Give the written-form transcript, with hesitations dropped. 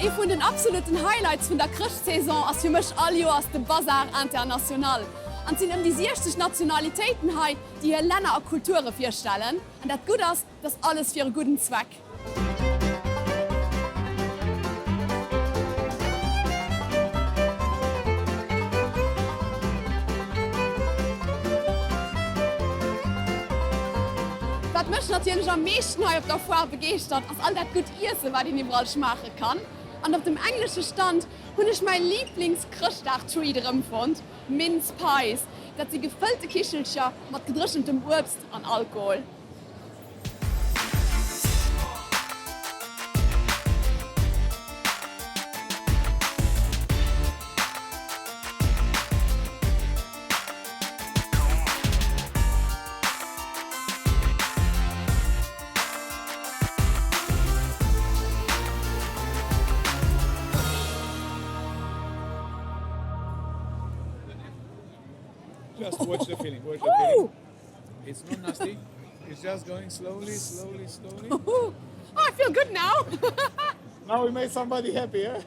E vun den absoluten Highlights vun der Christsaison ass fir mech all Jo ass de Basar international. An sinn die 60 Nationalitäten hai, die hier Länder a Kulture firstellen, an dat gut ass, das alles fir guten Zweck. Dat mech natürlich am meeschten auf der Foire begeistert, ass all dat gut Ise, wat die überall schmache kann. Und auf dem englischen Stand hun ich mein Lieblings-Christdach-Treat empfund, Mince Pies. Dat sie gefüllte Kichelcher mit gedrischentem Obst an Alkohol. Just watch the feeling. Watch the feeling. It's not nasty. It's just going slowly, slowly, slowly. Oh, I feel good now. Now we made somebody happy, eh?